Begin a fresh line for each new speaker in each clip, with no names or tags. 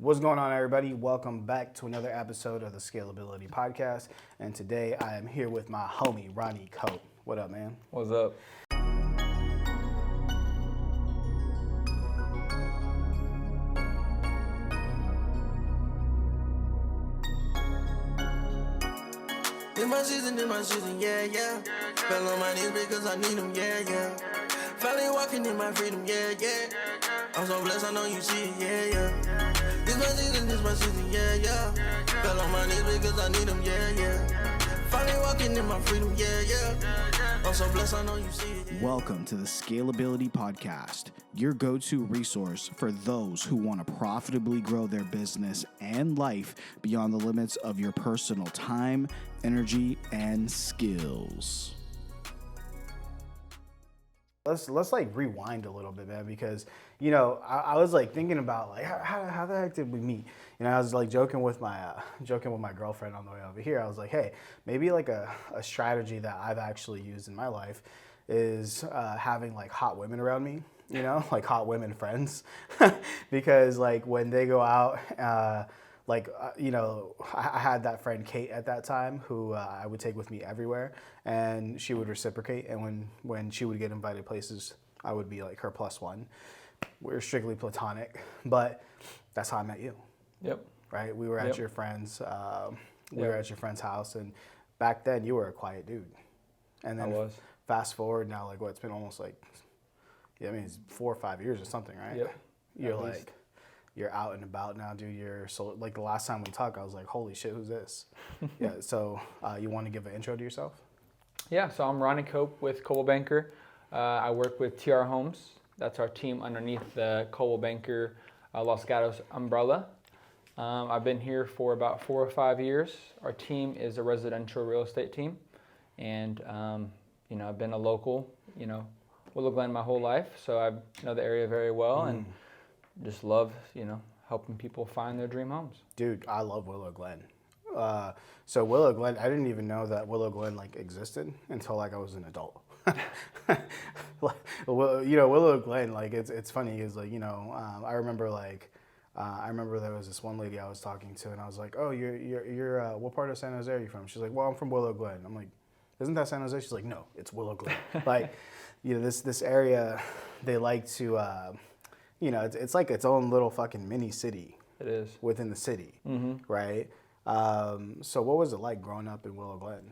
What's going on, everybody? Welcome back to another episode of the Scalability Podcast. And today I am here with my homie, Ronnie Cope. What up, man?
What's up?
In my season, yeah, yeah. Fell on my knees because I need them, yeah, yeah. Finally walking in my freedom, yeah, yeah. I'm so blessed, I know you see it, yeah, yeah. This my season, yeah, yeah. Fell on my knees because I need them, yeah, yeah. Finally walking in my freedom, yeah, yeah. I'm so blessed, I know you see it, yeah.
Welcome to the Scalability Podcast, your go-to resource for those who want to profitably grow their business and life beyond the limits of your personal time, energy, and skills. Let's like rewind a little bit, man, because I was like thinking about like how the heck did we meet? I was like joking with my girlfriend on the way over here. I was like, hey, maybe like a strategy that I've actually used in my life is having like hot women around me, like hot women friends, because like when they go out, I had that friend Kate at that time who I would take with me everywhere, and she would reciprocate. And when she would get invited places, I would be like her plus one. We were strictly platonic, but that's how I met you.
Yep.
Right? We were at your friend's. We were at your friend's house, and back then you were a quiet dude. And then
I was.
Fast forward now, like it's been almost like, it's 4 or 5 years or something, right?
Yep.
You're like. You're out and about now, dude. So like the last time we talked, I was like, holy shit, who's this? Yeah, so you want to give an intro to yourself?
Yeah, so I'm Ronnie Cope with Coldwell Banker. I work with TR Homes. That's our team underneath the Coldwell Banker Los Gatos umbrella. I've been here for about 4 or 5 years. Our team is a residential real estate team. And, I've been a local, Willow Glen my whole life. So I know the area very well. And just love, helping people find their dream homes. Dude,
I love Willow Glen. So Willow Glen, I didn't even know that Willow Glen like existed until like I was an adult. Willow Glen, like it's funny is like I remember there was this one lady I was talking to, and I was like, oh, you're what part of San Jose are you from? She's like, well, I'm from Willow Glen. I'm like, isn't that San Jose? She's like, no, it's Willow Glen. Like, this area, they like to. It's like its own little fucking mini city.
It is.
Within the city, right? So what was it like growing up in Willow Glen?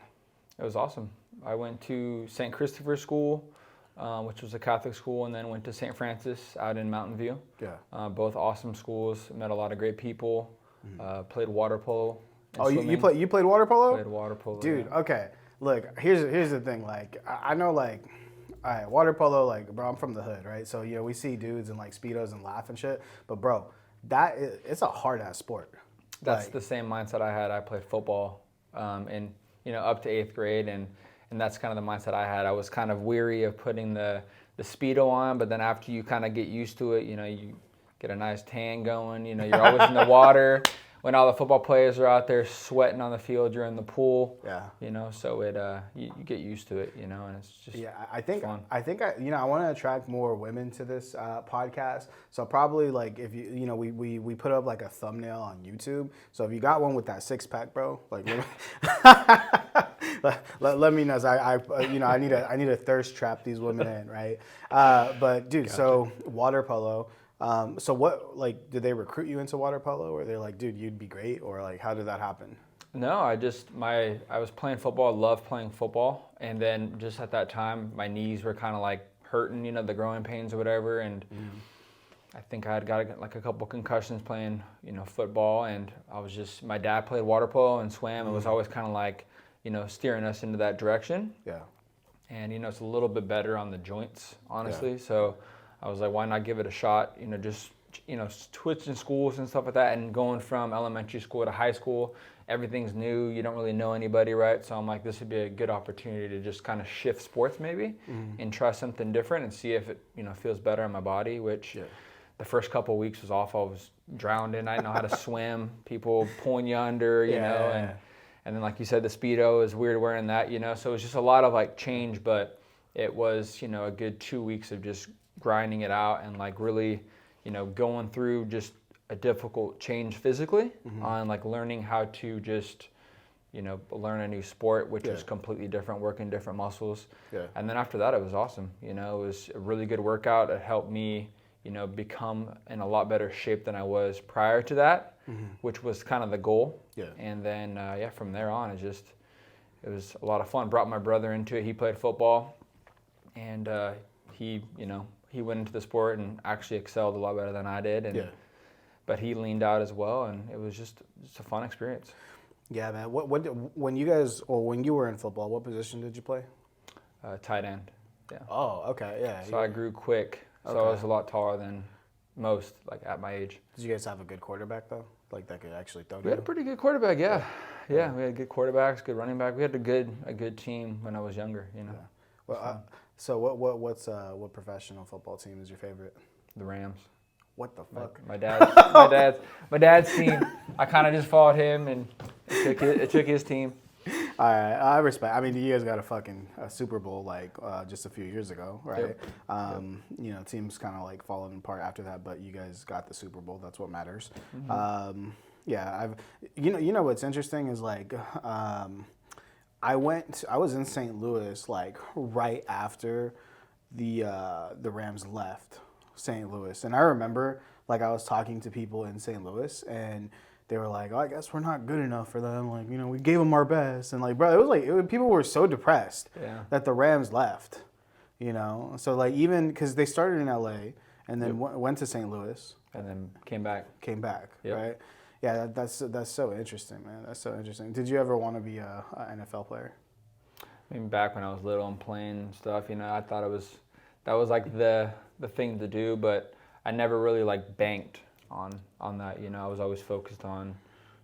It was awesome. I went to St. Christopher's School, which was a Catholic school, and then went to St. Francis out in Mountain View.
Yeah.
Both awesome schools. Met a lot of great people. Played water polo.
Oh, you played water polo?
Played water polo.
Dude, yeah. Okay. Look, here's the thing. Like, I know, like, all right, water polo, like, bro, I'm from the hood, right? So, we see dudes in, like, Speedos and laugh and shit. But, bro, it's a hard-ass sport.
That's like, the same mindset I had. I played football in, up to 8th grade, and that's kind of the mindset I had. I was kind of weary of putting the Speedo on, but then after you kind of get used to it, you get a nice tan going. You're always in the water. When all the football players are out there sweating on the field, you're in the pool. Yeah. So it you get used to it, and it's just fun.
I want to attract more women to this podcast. So probably like if we put up like a thumbnail on YouTube. So if you got one with that 6-pack, bro, like let me know. I need to thirst trap these women in, right? But dude, gotcha. So water polo. So what, like, did they recruit you into water polo, or they're like, dude, you'd be great, or like, how did that happen?
No, I was playing football, loved playing football, and then just at that time, my knees were kind of like hurting, the growing pains or whatever, and I think I had got like a couple concussions playing, football, and my dad played water polo and swam, and was always kind of like, steering us into that direction. Yeah. And, it's a little bit better on the joints, honestly, so I was like, why not give it a shot? Just switching schools and stuff like that, and going from elementary school to high school, everything's new. You don't really know anybody, right? So I'm like, this would be a good opportunity to just kind of shift sports maybe and try something different and see if it feels better in my body. Which the first couple of weeks was awful. I was drowned in. I didn't know how to swim. People pulling you under, and then like you said, the Speedo is weird wearing that, So it was just a lot of like change, but it was a good 2 weeks of just grinding it out and like really, going through just a difficult change physically on like learning how to just, learn a new sport, which was completely different, working different muscles. Yeah. And then after that, it was awesome. It was a really good workout. It helped me, become in a lot better shape than I was prior to that, which was kind of the goal. Yeah. And then, from there on, it was a lot of fun. Brought my brother into it. He played football, and he went into the sport and actually excelled a lot better than I did. And but he leaned out as well, and it was just a fun experience.
Yeah, man. When you were in football, what position did you play?
Tight end. Yeah.
Oh, okay. Yeah.
So I grew quick. So I was a lot taller than most, like at my age.
Did you guys have a good quarterback though? Like that could actually throw to you?
We had a pretty good quarterback. Yeah. Yeah. We had good quarterbacks, good running back. We had a good team when I was younger. Yeah.
Well, so what professional football team is your favorite?
The Rams.
What the fuck?
My dad's team. I kind of just followed him, and it took his team.
All right, I respect. I mean, you guys got a Super Bowl like just a few years ago, right? Yep. Teams kind of like fallen apart after that, but you guys got the Super Bowl. That's what matters. What's interesting is like I was in St. Louis like right after the Rams left St. Louis, and I remember like I was talking to people in St. Louis, and they were like, "Oh, I guess we're not good enough for them. Like, we gave them our best." And like, bro, people were so depressed that the Rams left. So like even because they started in LA and then went to St. Louis
and then came back,
right? Yeah, that's so interesting, man. That's so interesting. Did you ever want to be a NFL player?
I mean, back when I was little and playing and stuff, I thought that was like the thing to do, but I never really like banked on that. I was always focused on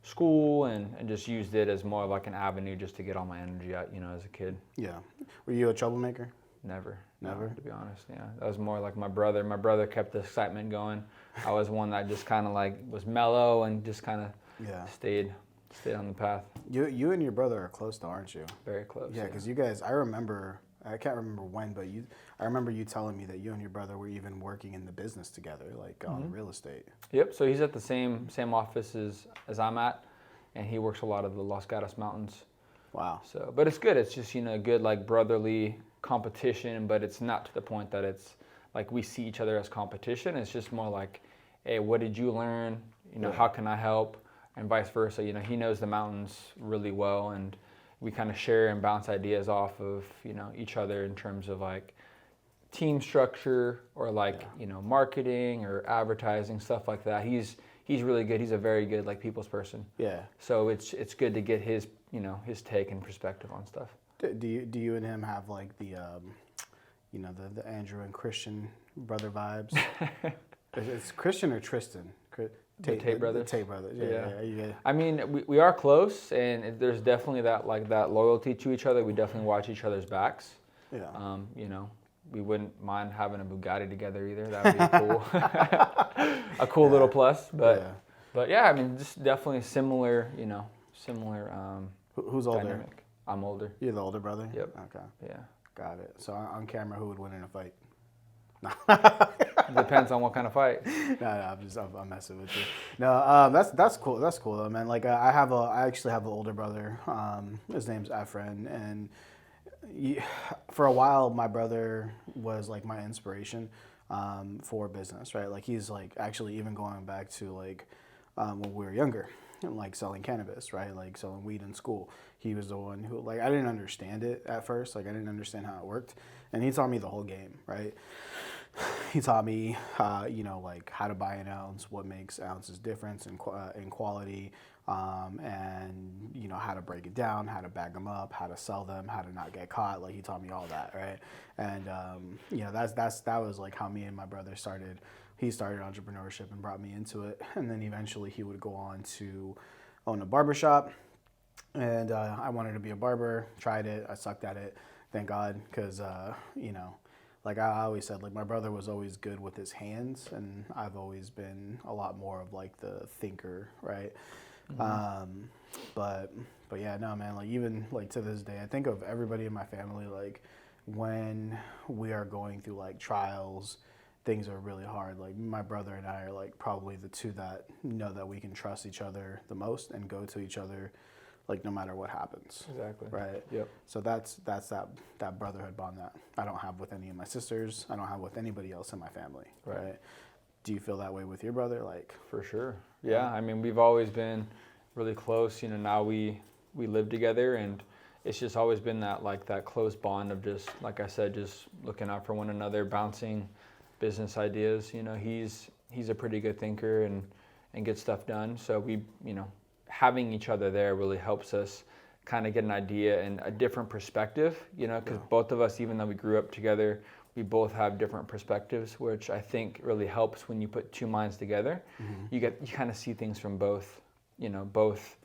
school and just used it as more of like an avenue just to get all my energy out, as a kid.
Yeah. Were you a troublemaker?
Never, to be honest. Yeah, that was more like my brother. My brother kept the excitement going. I was one that just kind of like was mellow and just kind of stayed on the path.
You and your brother are close though, aren't you?
Very close.
Yeah, because you guys, I can't remember when, but I remember you telling me that you and your brother were even working in the business together, like on real estate.
Yep. So he's at the same office as I'm at, and he works a lot of the Los Gatos Mountains. Wow. So, but it's good. It's just good like brotherly competition, but it's not to the point that it's like we see each other as competition. It's just more like, hey, what did you learn? How can I help? And vice versa. He knows the mountains really well, and we kind of share and bounce ideas off of each other in terms of like team structure or like marketing or advertising, stuff like that. He's really good. He's a very good like people's person. Yeah. So it's good to get his his take and perspective on stuff.
Do you and him have like the the Andrew and Christian brother vibes? It's Christian or Tristan?
The Tate brothers.
The Tate brothers. Yeah.
I mean, we are close, and there's definitely that loyalty to each other. We definitely watch each other's backs. Yeah. We wouldn't mind having a Bugatti together either. That'd be cool. A cool little plus, but yeah. I mean, just definitely similar.
Who's older?
Dynamic. I'm older.
You're the older brother?
Yep.
Okay.
Yeah.
Got it. So on camera, who would win in a fight?
Depends on what kind of fight.
No, I'm messing with you. No, that's cool. That's cool though, man. Like I actually have an older brother. His name's Efren, and for a while my brother was like my inspiration for business, right? Like he's like actually even going back to like when we were younger, and like selling cannabis, right? Like selling weed in school. He was the one who like I didn't understand it at first. Like I didn't understand how it worked, and he taught me the whole game, right? He taught me, like how to buy an ounce, what makes ounces difference in quality, and how to break it down, how to bag them up, how to sell them, how to not get caught. Like he taught me all that, right? And that was like how me and my brother started. He started entrepreneurship and brought me into it, and then eventually he would go on to own a barbershop. And I wanted to be a barber. Tried it. I sucked at it. Thank God, because like I always said, like my brother was always good with his hands, and I've always been a lot more of like the thinker, right? Mm-hmm. But yeah, no, man. Like even like to this day, I think of everybody in my family. Like when we are going through like trials things are really hard. Like my brother and I are like probably the two that know that we can trust each other the most and go to each other like no matter what happens.
Exactly.
Right.
Yep.
So that's that brotherhood bond that I don't have with any of my sisters. I don't have with anybody else in my family. Right. Do you feel that way with your brother? Like
for sure. Yeah. I mean, we've always been really close. You know, now we live together, and it's just always been that close bond of just, like I said, just looking out for one another, bouncing business ideas. You know, he's a pretty good thinker and get stuff done. So we, you know, having each other there really helps us kind of get an idea and a different perspective, you know, because both of us, even though we grew up together, we both have different perspectives, which I think really helps when you put two minds together. You kind of see things from both, you know, both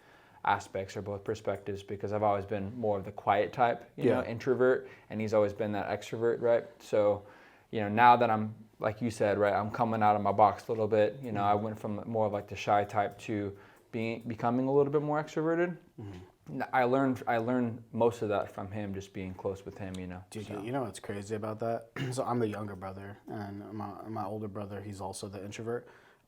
aspects or both perspectives, because I've always been more of the quiet type, you know, introvert, and he's always been that extrovert, right? So, you know, now that I'm, like you said, right, I'm coming out of my box a little bit, you know, I went from more of like the shy type to becoming a little bit more extroverted. I learned most of that from him, just being close with him, you know.
Dude,
so.
you know what's crazy about that? So I'm the younger brother, and my older brother, he's also the introvert.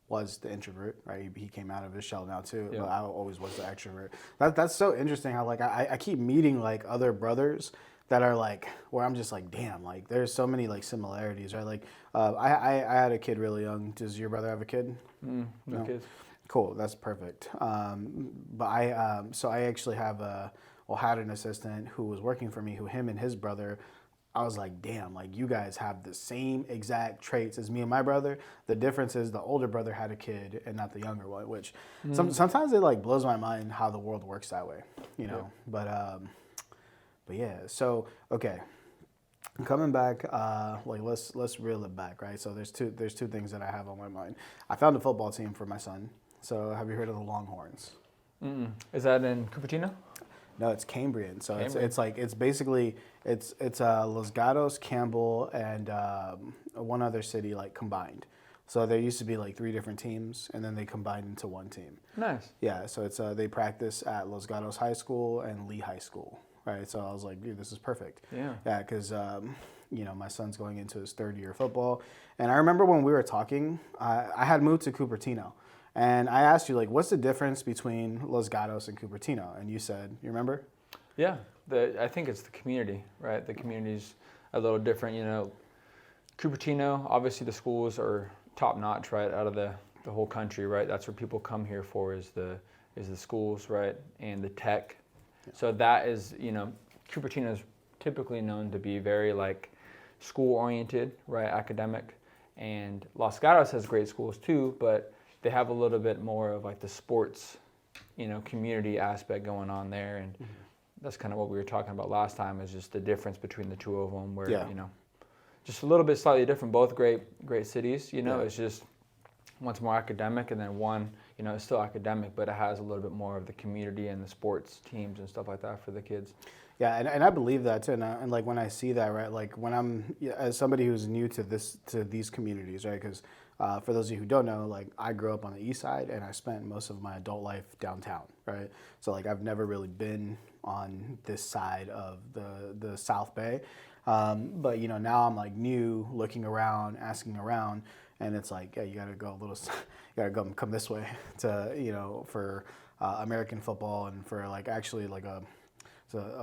Was the introvert, right? He came out of his shell now too, but I always was the extrovert. That's so interesting how like I keep meeting like other brothers that are like, where I'm just like, damn, like there's so many like similarities, right? Like I had a kid really young. Does your brother have a kid?
No kids.
Cool, that's perfect. But I actually had an assistant who was working for me, who him and his brother, I was like, damn, like you guys have the same exact traits as me and my brother. The difference is the older brother had a kid and not the younger one, which sometimes it like blows my mind how the world works that way, you know. But yeah, so okay. Coming back, like let's reel it back, right? So there's two things that I have on my mind. I found a football team for my son. So have you heard of the Longhorns?
Is that in Cupertino?
No, it's Cambrian. So
Cambrian.
it's basically Los Gatos, Campbell, and one other city like combined. So there used to be like 3 different teams, and then they combined into one team.
Nice.
Yeah. So it's they practice at Los Gatos High School and Lee High School. Right. So I was like, dude, this is perfect.
Yeah.
Yeah, because you know, my son's going into his 3rd year of football, and I remember when we were talking, I had moved to Cupertino. And I asked you, like, what's the difference between Los Gatos and Cupertino? And you said, you remember?
Yeah, I think it's the community, right? The community's a little different, you know. Cupertino, obviously the schools are top notch, right, out of the whole country, right? That's what people come here for is the schools, right, and the tech. Yeah. So that is, you know, Cupertino is typically known to be very, like, school-oriented, right, academic. And Los Gatos has great schools too, but they have a little bit more of like the sports, you know, community aspect going on there, and that's kind of what we were talking about last time, is just the difference between the two of them, where you know, just a little bit slightly different. Both great cities, you know. It's just one's more academic, and then one, you know, is still academic, but it has a little bit more of the community and the sports teams and stuff like that for the kids.
Yeah, and I believe that too, and like when I see that, right, like when I'm as somebody who's new to these communities, right, because for those of you who don't know, like I grew up on the east side, and I spent most of my adult life downtown, right? So like I've never really been on this side of the South Bay, but you know, now I'm like new, looking around, asking around, and it's like, yeah, you gotta go come this way to, you know, for American football and for like actually like a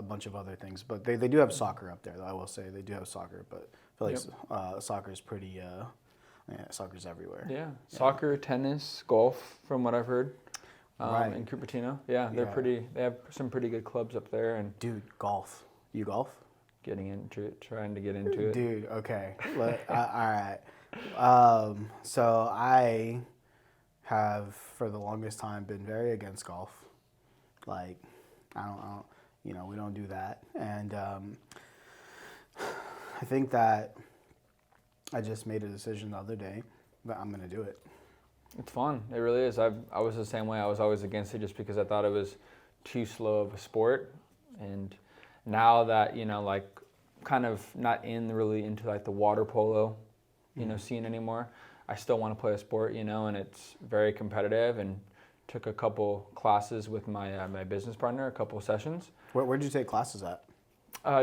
bunch of other things, but they do have soccer up there, though. I will say they do have soccer, but I feel like soccer is pretty. Soccer's everywhere.
Yeah, soccer, tennis, golf, from what I've heard.
Right.
In Cupertino, they're pretty. They have some pretty good clubs up there, and
dude, golf. You golf?
Getting into it, trying to get into it.
Dude, okay. All right. So I have for the longest time been very against golf. Like, I don't. You know, we don't do that, and I think that I just made a decision the other day that I'm going to do it.
It's fun. It really is. I was the same way. I was always against it just because I thought it was too slow of a sport, and now that, you know, like kind of not really into like the water polo, you know, scene anymore, I still want to play a sport, you know, and it's very competitive, and took a couple classes with my my business partner, a couple sessions.
Where'd you take classes at?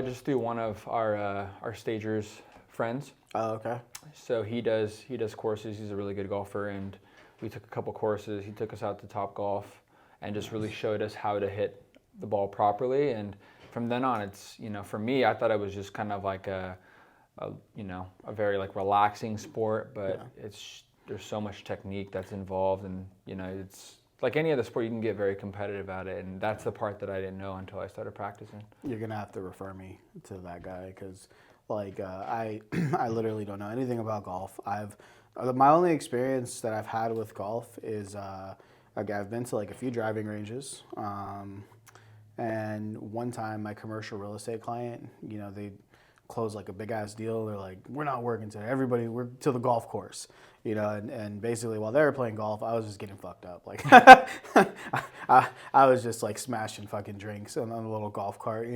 Just through one of our stagers' friends.
Oh, okay.
So he does courses. He's a really good golfer, and we took a couple courses. He took us out to Top Golf and just really showed us how to hit the ball properly. And from then on, it's, for me, I thought it was just kind of like a very like relaxing sport, but there's so much technique that's involved, and it's like any other sport, you can get very competitive at it, and that's the part that I didn't know until I started practicing.
You're gonna have to refer me to that guy, because like I I literally don't know anything about golf. My only experience that I've had with golf is I've been to like a few driving ranges, and one time my commercial real estate client, they closed like a big ass deal. They're like, we're not working today. Everybody, we're to the golf course, and basically while they were playing golf, I was just getting fucked up. Like I was just like smashing fucking drinks on a little golf cart,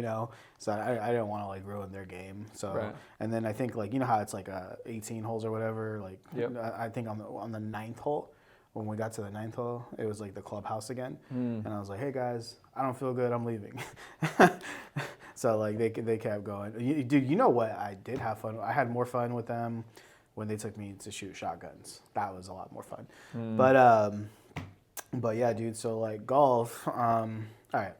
So I didn't want to like ruin their game. So,
right.
And then I think like, how it's like 18 holes or whatever. Like,
yep.
I think on the 9th hole, when we got to the 9th hole, it was like the clubhouse again. And I was like, hey guys, I don't feel good. I'm leaving. So like they kept going. Dude, you know what? I did have fun. I had more fun with them when they took me to shoot shotguns. That was a lot more fun. But yeah, dude. So like golf. All right.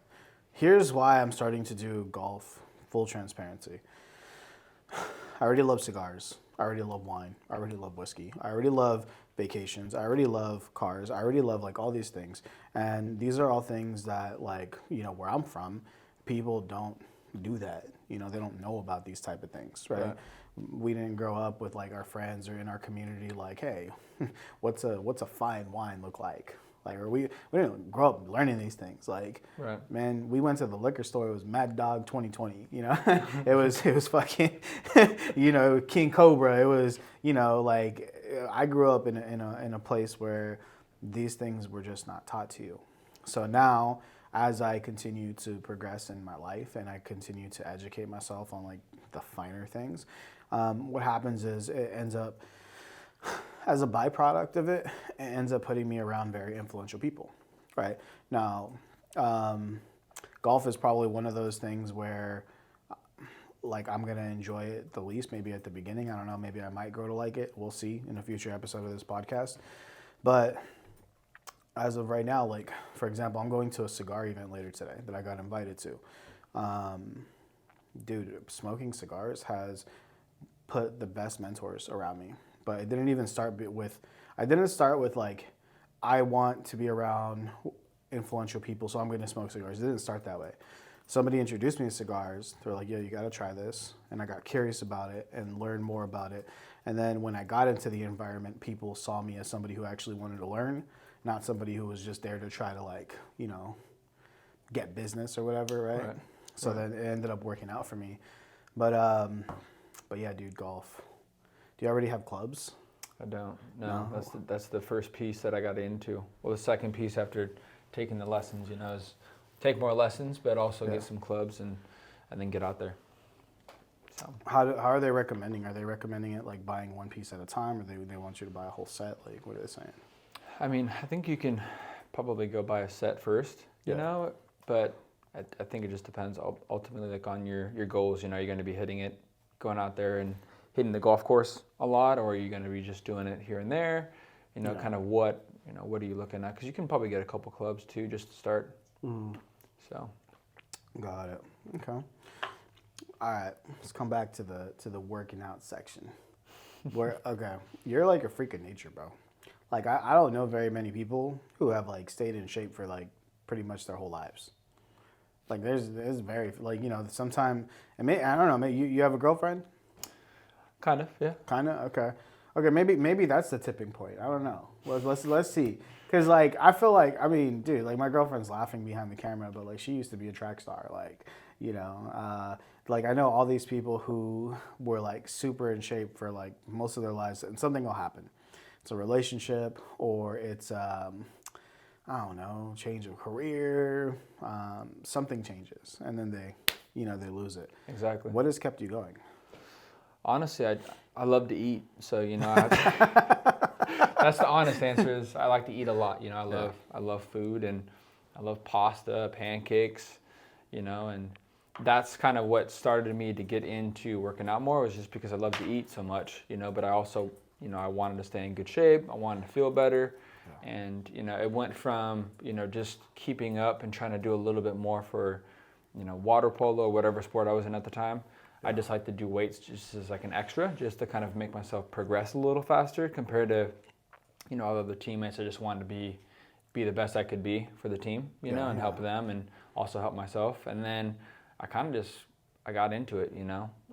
Here's why I'm starting to do golf. Full transparency. I already love cigars. I already love wine. I already love whiskey. I already love vacations. I already love cars. I already love like all these things. And these are all things that like, where I'm from, people don't do that. They don't know about these type of things, right? We didn't grow up with like our friends or in our community like, hey, what's a fine wine look like? Like, or we didn't grow up learning these things. Like,
right.
Man, we went to the liquor store. It was Mad Dog 2020. It was fucking, King Cobra. It was, like I grew up in a place where these things were just not taught to you. So now, as I continue to progress in my life and I continue to educate myself on like the finer things, what happens is it ends up, as a byproduct of it, it ends up putting me around very influential people, right? Now, golf is probably one of those things where like I'm going to enjoy it the least, maybe at the beginning. I don't know, maybe I might grow to like it. We'll see in a future episode of this podcast. But as of right now, like, for example, I'm going to a cigar event later today that I got invited to. Dude, smoking cigars has put the best mentors around me. But it didn't even start with, like, I want to be around influential people, so I'm going to smoke cigars. It didn't start that way. Somebody introduced me to cigars. They're like, yeah, you got to try this. And I got curious about it and learned more about it. And then when I got into the environment, people saw me as somebody who actually wanted to learn, not somebody who was just there to try to like, get business or whatever, right? So then it ended up working out for me. But yeah, dude, golf. Do you already have clubs?
I don't. No. That's the first piece that I got into. Well, the second piece after taking the lessons, is take more lessons, but also get some clubs and then get out there. So
how are they recommending? Are they recommending it like buying one piece at a time, or they want you to buy a whole set? Like, what are they saying?
I mean, I think you can probably go buy a set first, but I think it just depends ultimately like on your goals. You're going to be hitting it, going out there and hitting the golf course a lot, or are you going to be just doing it here and there? Kind of what are you looking at? Because you can probably get a couple clubs too, just to start. So,
got it. Okay. All right. Let's come back to the working out section. Okay, you're like a freak of nature, bro. Like I don't know very many people who have like stayed in shape for like pretty much their whole lives. Like there's very like sometime, and I don't know. Maybe you have a girlfriend.
Kind of, yeah.
Kind of, okay. Maybe that's the tipping point. I don't know. Let's see. Cause like I feel like dude, like my girlfriend's laughing behind the camera, but like she used to be a track star. Like like I know all these people who were like super in shape for like most of their lives, and something will happen. It's a relationship, or it's I don't know, change of career. Something changes, and then they lose it.
Exactly.
What has kept you going?
Honestly, I love to eat, so that's the honest answer. Is I like to eat a lot. I love food, and I love pasta, pancakes, and that's kind of what started me to get into working out more, was just because I love to eat so much, but I also, I wanted to stay in good shape. I wanted to feel better. Yeah. And, it went from, just keeping up and trying to do a little bit more for, water polo or whatever sport I was in at the time. Yeah. I just like to do weights just as like an extra, just to kind of make myself progress a little faster compared to, all other teammates. I just wanted to be the best I could be for the team, and help them and also help myself. And then I got into it,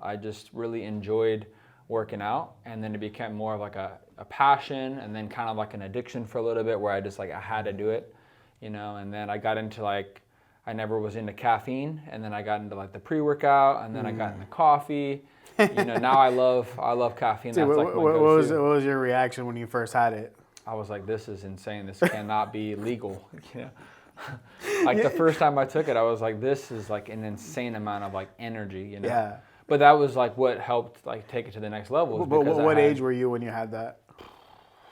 I just really enjoyed working out, and then it became more of like a passion, and then kind of like an addiction for a little bit, where I had to do it, and then I got into I never was into caffeine, and then I got into the pre-workout, and then I got into coffee. Now I love caffeine.
Dude,
that's
what was your reaction when you first had it?
I was like, this is insane. This cannot be legal. The first time I took it, I was like, this is an insane amount of energy,
Yeah.
But that was what helped take it to the next level.
But what age were you when you had that?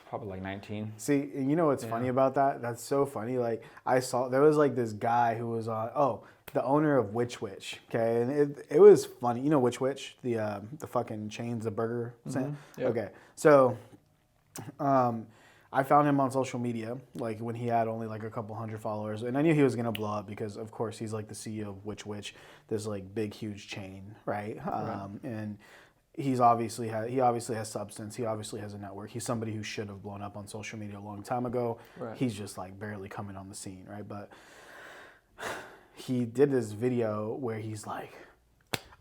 Probably 19.
See, you know what's funny about that? That's so funny. I saw there was this guy who was on the owner of Which Wich, okay, and it was funny. You know Which Wich, the fucking chains, the burger.
Mm-hmm. Yep.
Okay, so I found him on social media, when he had only a couple hundred followers, and I knew he was gonna blow up because, of course, he's the CEO of Which Wich, this big huge chain, right? And he obviously has substance. He obviously has a network. He's somebody who should have blown up on social media a long time ago. Right. He's just barely coming on the scene, right? But he did this video where he's like,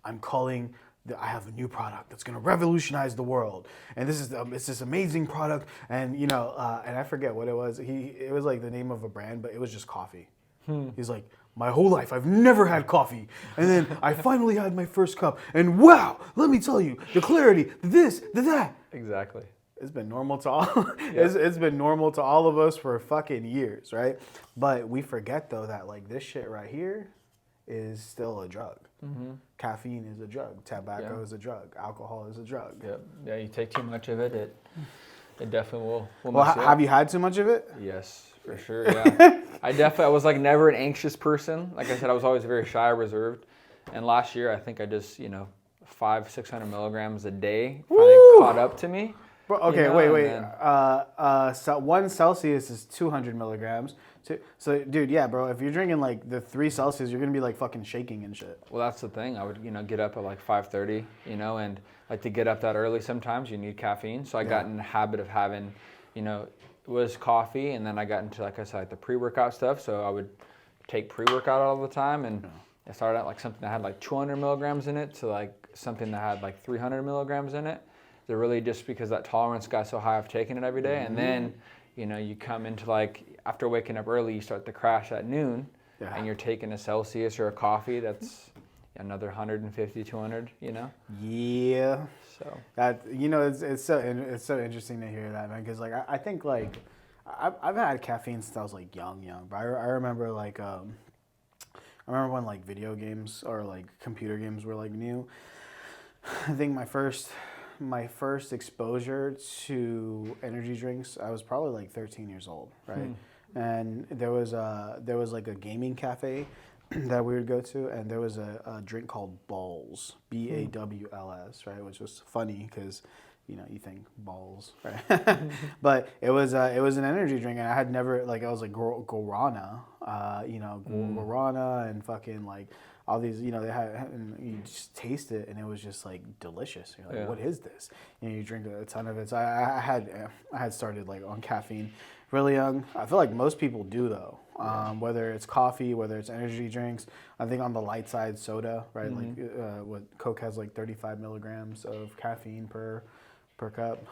I have a new product that's gonna revolutionize the world, and it's this amazing product, and and I forget what it was. It was the name of a brand, but it was just coffee. He's like, my whole life I've never had coffee, and then I finally had my first cup, and wow, let me tell you, the clarity, this, that.
Exactly.
It's been normal to all. It's been normal to all of us for fucking years, right? But we forget though that this shit right here is still a drug. Mm-hmm. Caffeine is a drug. Tobacco is a drug. Alcohol is a drug.
Yeah. You take too much of it, it definitely will.
Well, have you had too much of it?
Yes, for sure. Yeah. I was never an anxious person. Like I said, I was always very shy, reserved. And last year, I think I just 500-600 milligrams a day finally caught up to me.
Okay, wait. So 1 Celsius is 200 milligrams. So, dude, yeah, bro, if you're drinking the 3 Celsius, you're going to be fucking shaking and shit.
Well, that's the thing. I would, get up at 5:30, and to get up that early sometimes you need caffeine. So I got in the habit of having, it was coffee, and then I got into, like I said, the pre-workout stuff. So I would take pre-workout all the time, and I started out something that had 200 milligrams in it to something that had 300 milligrams in it. They're really just because that tolerance got so high, I've taken it every day. And then, you come into after waking up early, you start to crash at noon, and you're taking a Celsius or a coffee that's another 150, 200,
Yeah.
So
that it's so interesting to hear that, man, because I think I've had caffeine since I was young, but I remember when video games or computer games were new. I think my first exposure to energy drinks, I was probably 13 years old, right? And there was a gaming cafe that we would go to, and there was a drink called Balls, BAWLS, right? Which was funny because you think balls, right? But it was an energy drink, and I had never I was guarana, guarana and fucking all these, they had, and you just taste it, and it was just delicious. You're like, what is this? You drink a ton of it. So I had started on caffeine really young. I feel most people do though. Whether it's coffee, whether it's energy drinks. I think on the light side, soda, right? What Coke has 35 milligrams of caffeine per cup.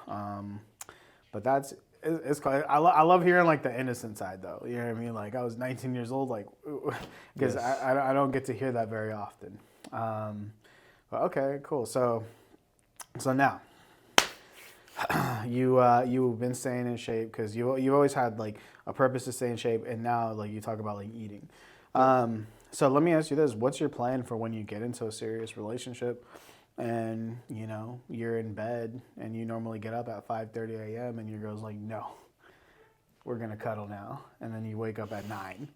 But it's quite, I love hearing the innocent side though. You know what I mean? I was 19 years old, because I don't get to hear that very often. But okay, cool. So now you've been staying in shape because you've always had a purpose to stay in shape, and now you talk about eating. So let me ask you this: what's your plan for when you get into a serious relationship? And you're in bed and you normally get up at 5:30 a.m. and your girl's like, no, we're gonna cuddle now, and then you wake up at 9,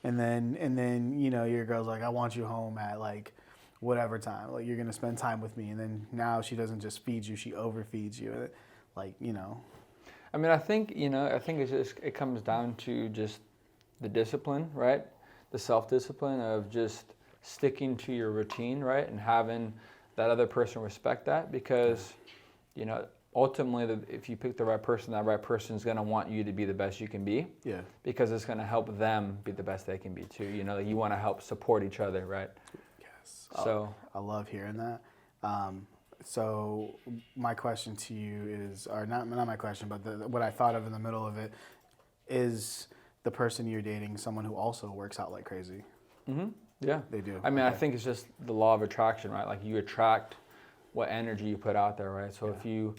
And then you know, your girl's like, I want you home at like whatever time. Like, you're gonna spend time with me. And then now she doesn't just feed you, she overfeeds you. Like, you know.
I mean, I think it's just, it comes down to just the discipline, right? The self-discipline of just sticking to your routine, right? And having that other person respect that, because, you know, ultimately, if you pick the right person, that right person is going to want you to be the best you can be. Yeah. Because it's going to help them be the best they can be too. You know, you want to help support each other, right?
Yes.
So
I love hearing that. So my question to you is, or not my question, but what I thought of in the middle of it is, the person you're dating someone who also works out like crazy?
Mm-hmm. Yeah.
They do.
I mean, I think it's just the law of attraction, right? Like, you attract what energy you put out there, right? So if you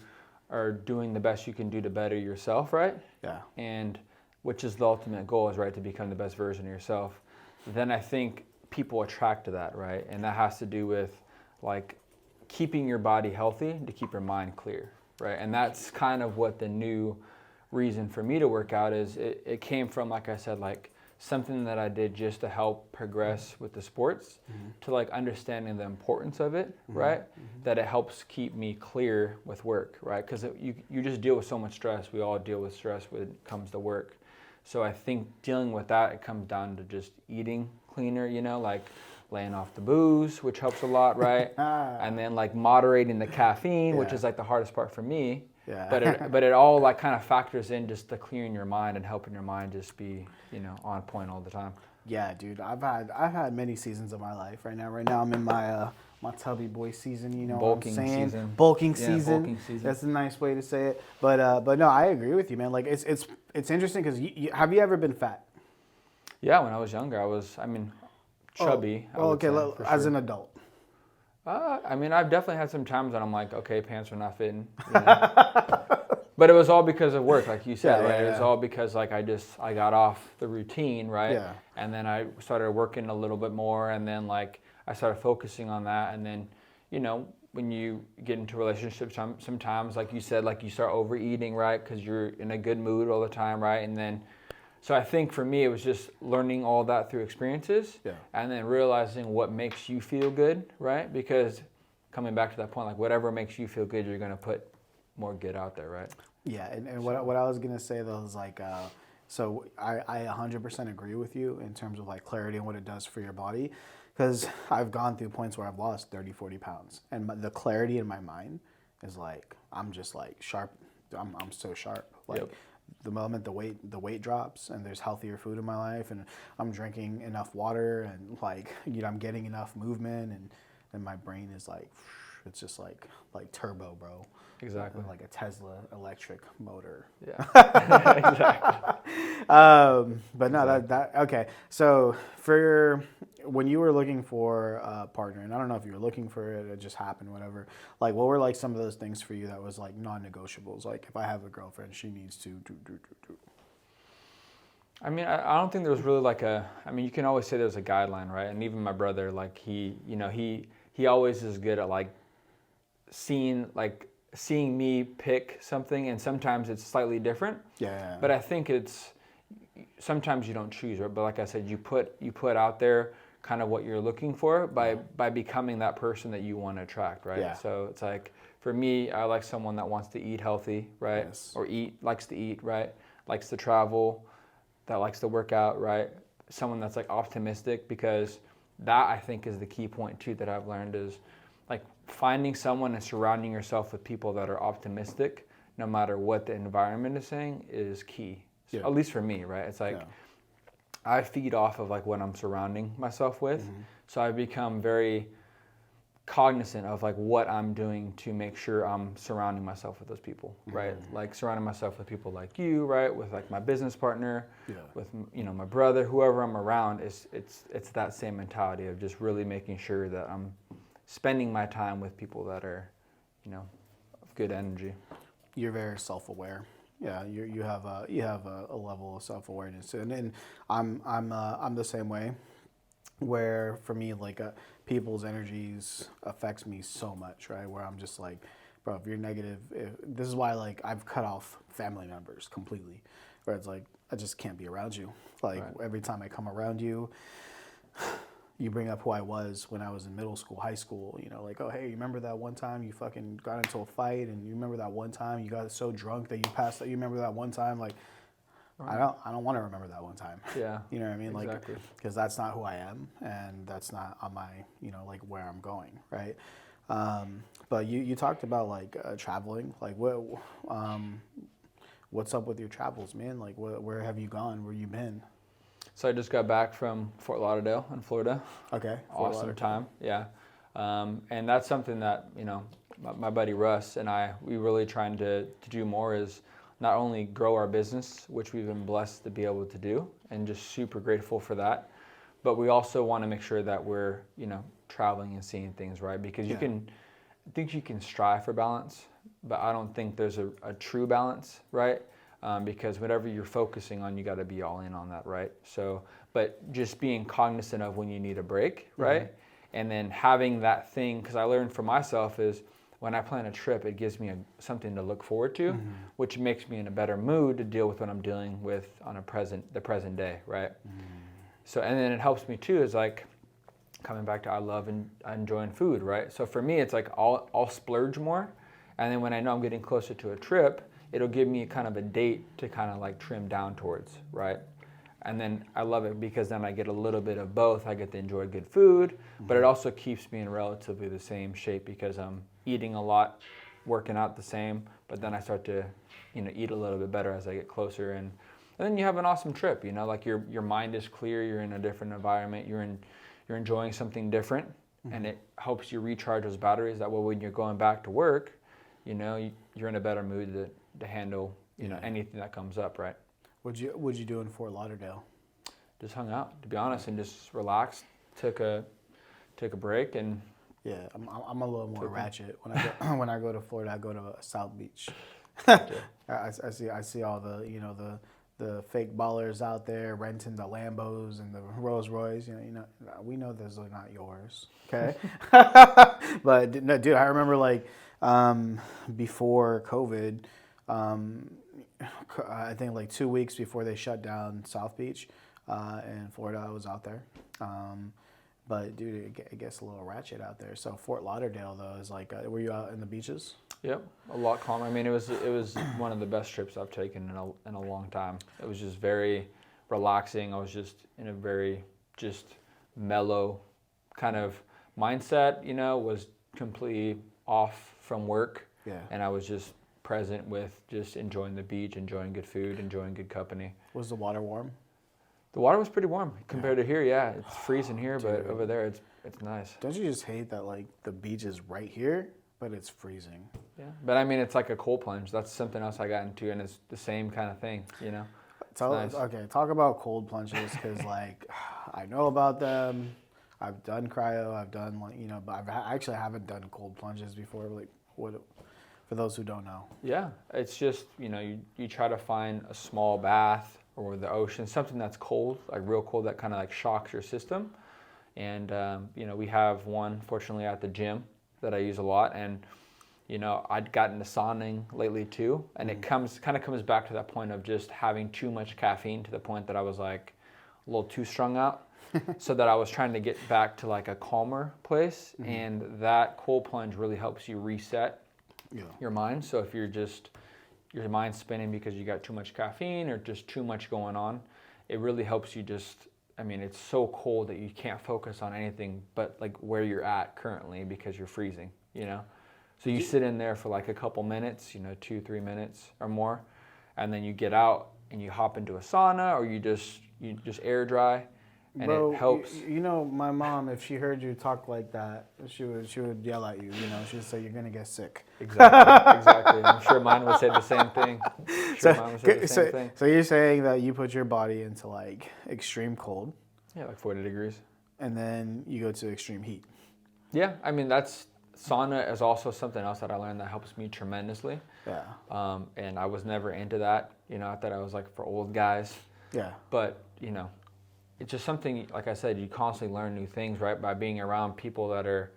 are doing the best you can do to better yourself, right? Yeah. And which is the ultimate goal, is, right, to become the best version of yourself. Then I think people attract to that, right? And that has to do with, like, keeping your body healthy to keep your mind clear, right? And that's kind of what the new reason for me to work out is. It came from, like I said, like something that I did just to help progress with the sports, to like understanding the importance of it, right? That it helps keep me clear with work, right? Because you just deal with so much stress. We all deal with stress when it comes to work. So I think dealing with that, it comes down to just eating cleaner, you know, like laying off the booze, which helps a lot, right? And then like moderating the caffeine, which is like the hardest part for me. Yeah. But it all like kind of factors in just to clearing your mind and helping your mind just be, you know, on point all the time.
Yeah, dude. I've had many seasons of my life. Right now I'm in my my tubby boy season. You know,
bulking
what I'm saying?
Season.
Bulking season. That's a nice way to say it. But no, I agree with you, man. Like, it's interesting because have you ever been fat?
Yeah, when I was younger, chubby.
As an adult.
I mean, I've definitely had some times when I'm like, okay, pants are not fitting. You know? But it was all because of work, like you said, right? It was all because like I got off the routine, right? Yeah. And then I started working a little bit more, and then like I started focusing on that, and then, you know, when you get into relationships, sometimes, like you said, like you start overeating, right? Because you're in a good mood all the time, right? And then, so I think for me, it was just learning all that through experiences, and then realizing what makes you feel good, right? Because coming back to that point, like whatever makes you feel good, you're going to put more good out there, right?
Yeah, and what I was going to say, though, is like, so I 100% agree with you in terms of like clarity and what it does for your body, because I've gone through points where I've lost 30, 40 pounds, and the clarity in my mind is like, I'm just like sharp. I'm so sharp. Like, the moment the weight drops and there's healthier food in my life, and I'm drinking enough water, and like, you know, I'm getting enough movement, and my brain is like, it's just like turbo, bro.
Exactly.
Like a Tesla electric motor.
Yeah. Exactly.
But no, that okay. So when you were looking for a partner, and I don't know if you were looking for it, it just happened, whatever. Like, what were like some of those things for you that was like non-negotiables? Like, if I have a girlfriend, she needs to do.
I mean, I don't think there was really like I mean, you can always say there's a guideline, right? And even my brother, like he always is good at like seeing me pick something, and sometimes it's slightly different. Yeah. But I think sometimes you don't choose, right? But like I said, you put out there kind of what you're looking for by becoming that person that you want to attract, right? Yeah. So it's like, for me, I like someone that wants to eat healthy, right? Yes. Or likes to eat, right? Likes to travel, that likes to work out, right? Someone that's like optimistic, because that, I think, is the key point too that I've learned, is like finding someone and surrounding yourself with people that are optimistic, no matter what the environment is saying, is key. So, at least for me, right? It's like, I feed off of like what I'm surrounding myself with. So I've become very cognizant of like what I'm doing to make sure I'm surrounding myself with those people, right? Like surrounding myself with people like you, right? With like my business partner, with, you know, my brother, whoever I'm around, it's that same mentality of just really making sure that I'm spending my time with people that are, you know, of good energy.
You're very self-aware. Yeah, you have a level of self-awareness, and I'm the same way, where for me, like, people's energies affects me so much, right? Where I'm just like, bro, if you're negative, this is why, like, I've cut off family members completely, where it's like, I just can't be around you. Like
Right.
every time I come around you, you bring up who I was when I was in middle school, high school, you know, like, oh, hey, you remember that one time you fucking got into a fight, and you remember that one time you got so drunk that you passed out, you remember that one time, like, I don't want to remember that one time.
Yeah.
You know what I mean?
Exactly.
Like, because that's not who I am, and that's not on my, you know, like where I'm going, right? But you talked about like traveling, like what's up with your travels, man? Like, where have you gone? Where you been?
So I just got back from Fort Lauderdale in Florida.
Okay.
Awesome time, yeah. And that's something that, you know, my buddy Russ and we really trying to do more is not only grow our business, which we've been blessed to be able to do, and just super grateful for that. But we also want to make sure that we're, you know, traveling and seeing things, right? Because I think you can strive for balance, but I don't think there's a true balance, right? Because whatever you're focusing on, you got to be all in on that, right? So, but just being cognizant of when you need a break, right? Mm-hmm. And then having that thing, because I learned for myself is when I plan a trip, it gives me something to look forward to, mm-hmm. which makes me in a better mood to deal with what I'm dealing with on the present day, right? Mm-hmm. So, and then it helps me too, is like coming back to I love and enjoying food, right? So for me, it's like I'll splurge more, and then when I know I'm getting closer to a trip, it'll give me kind of a date to kind of like trim down towards, right? And then I love it because then I get a little bit of both. I get to enjoy good food, mm-hmm. but it also keeps me in relatively the same shape because I'm eating a lot, working out the same, but then I start to, you know, eat a little bit better as I get closer. And then you have an awesome trip, you know, like your mind is clear, you're in a different environment, you're enjoying something different, mm-hmm. and it helps you recharge those batteries. That way when you're going back to work, you know, you're in a better mood to handle, you know, anything that comes up, right?
What'd you do in Fort Lauderdale?
Just hung out, to be honest, and just relaxed. Took a break and.
Yeah, I'm a little more ratchet. When I go to Florida, I go to South Beach. I see all the, you know, the fake ballers out there renting the Lambos and the Rolls Royce. You know, we know those are not yours, okay? But no, dude, I remember like before COVID. I think like 2 weeks before they shut down South Beach in Florida, I was out there. But dude, it gets a little ratchet out there. So Fort Lauderdale though is like, were you out in the beaches?
Yep, a lot calmer. I mean, it was one of the best trips I've taken in a long time. It was just very relaxing. I was just in a very just mellow kind of mindset. You know, was completely off from work. Yeah, and I was just present with just enjoying the beach, enjoying good food, enjoying good company.
Was the water warm?
The water was pretty warm compared to here. Yeah, it's freezing here, but over there it's nice.
Don't you just hate that like the beach is right here, but it's freezing?
Yeah, but I mean it's like a cold plunge. That's something else I got into, and it's the same kind of thing, you know.
Nice. Okay, talk about cold plunges because like I know about them. I've done cryo. I've done like, you know, but I actually haven't done cold plunges before. Like what? For those who don't know. Yeah,
it's just, you know, you try to find a small bath or the ocean, something that's cold, like real cold, that kind of like shocks your system. And, you know, we have one, fortunately, at the gym that I use a lot. And, you know, I'd gotten to sauning lately too. And it comes back to that point of just having too much caffeine to the point that I was like a little too strung out. So that I was trying to get back to like a calmer place. Mm-hmm. And that cold plunge really helps you reset your mind. So if your mind's spinning because you got too much caffeine or just too much going on, it really helps you just, I mean, it's so cold that you can't focus on anything but like where you're at currently because you're freezing, you know? So you sit in there for like a couple minutes, you know, 2-3 minutes or more, and then you get out and you hop into a sauna or you just air dry. And
bro,
it helps.
You know, my mom, if she heard you talk like that, she would yell at you. You know, she'd say you're gonna get sick.
Exactly. I'm sure mine would say the same thing.
So you're saying that you put your body into like extreme cold.
Yeah, like 40 degrees.
And then you go to extreme heat.
Yeah, I mean sauna is also something else that I learned that helps me tremendously. Yeah. And I was never into that. You know, I thought I was like for old guys. Yeah. But you know. It's just something, like I said, you constantly learn new things, right? By being around people that are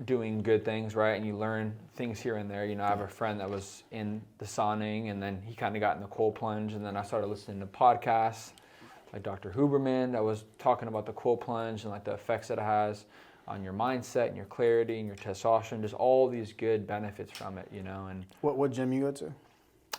doing good things, right? And you learn things here and there. You know, I have a friend that was in the sauning, and then he kind of got in the cold plunge, and then I started listening to podcasts like Dr. Huberman that was talking about the cold plunge and like the effects that it has on your mindset and your clarity and your testosterone, just all these good benefits from it, you know. And
What gym you go to?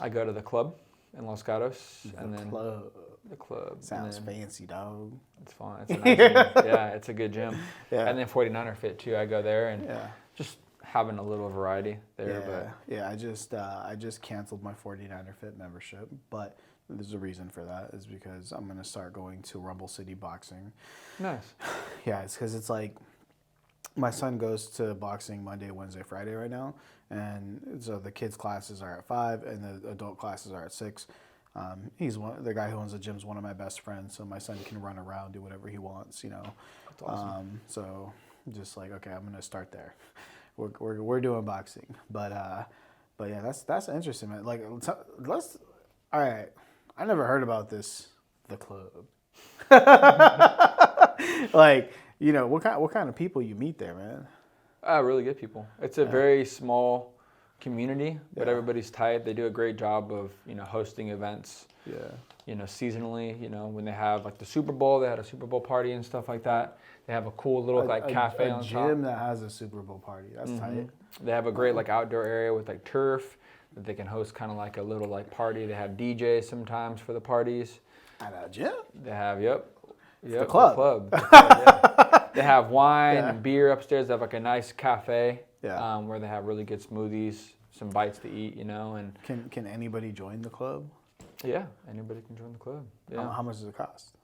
I go to the club in Los Gatos.
Club.
The club.
Sounds fancy, dog.
It's fun. It's a nice gym. Yeah, it's a good gym.
Yeah.
And then 49er Fit too. I go there and
Yeah.
just having a little variety there.
Yeah,
But
yeah. I just canceled my 49er Fit membership, but there's a reason for that. Is because I'm gonna start going to Rumble City Boxing.
nice.
Yeah, it's because it's like my son goes to boxing Monday, Wednesday, Friday right now, and so the kids' classes are at 5 and the adult classes are at 6. The guy who owns the gym's one of my best friends, so my son can run around, do whatever he wants, you know.
That's awesome.
So just like, okay, I'm gonna start there. We're doing boxing, but yeah, that's interesting, man. Like, let's all right. I never heard about this, the club. Like, you know, what kind of people you meet there, man?
Really good people. It's a very small community, but
Yeah.
everybody's tight. They do a great job of, you know, hosting events.
Yeah.
You know, seasonally, you know, when they have like the Super Bowl, they had a Super Bowl party and stuff like that. They have a cool little cafe on top.
A gym that has a Super Bowl party. That's tight.
They have a great like outdoor area with like turf that they can host kind of like a little like party. They have DJs sometimes for the parties.
At a gym?
They have the
club.
yeah. They have wine
Yeah.
and beer upstairs. They have like a nice cafe
Yeah.
where they have really good smoothies, some bites to eat, you know, and
Can anybody join the club?
yeah, anybody can join the club. Yeah,
How much does it cost?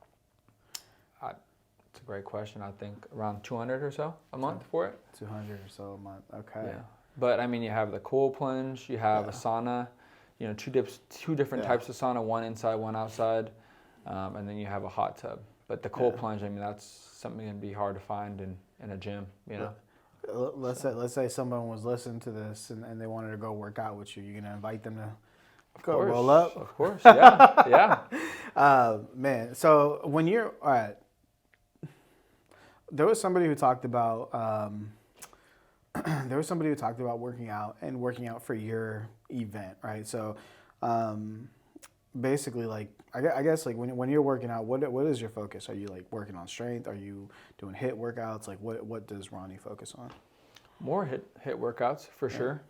it's a great question. I think around 200 or so a month for it.
200 or so a month. Okay.
Yeah, but I mean, you have the cold plunge, you have a sauna, you know, two different
Yeah.
types of sauna, one inside, one outside, and then you have a hot tub. But the cold plunge, I mean, that's something that'd be hard to find in a gym, you know.
Let's say someone was listening to this and they wanted to go work out with you. You're gonna invite them to
Of
go
course,
roll up?
Of course, yeah, yeah.
Man, so when you're all right, there was somebody who talked about working out and working out for your event, right? So basically, like I guess like when you're working out, what is your focus? Are you like working on strength? Are you doing HIIT workouts? Like what does Ronnie focus on?
More HIIT workouts for sure,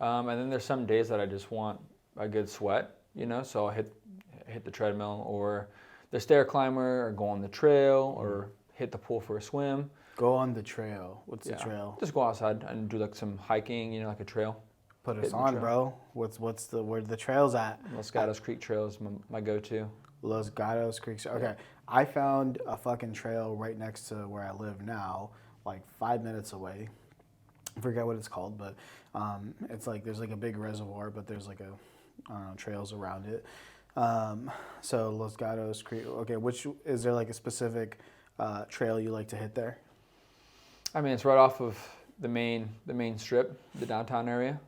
and then there's some days that I just want a good sweat, you know. So I'll hit the treadmill or the stair climber, or go on the trail, or hit the pool for a swim.
Go on the trail. What's the trail?
Just go outside and do like some hiking, you know, like a trail.
Put us
Hitting the
on,
trail.
bro. Where the trail's at?
Los Gatos Creek Trail is my go-to.
Los Gatos Creek. Okay, I found a fucking trail right next to where I live now, like 5 minutes away. I forget what it's called, but it's like there's like a big reservoir, but there's like trails around it. So Los Gatos Creek. Okay, which is there like a specific trail you like to hit there?
I mean, it's right off of the main strip, the downtown area.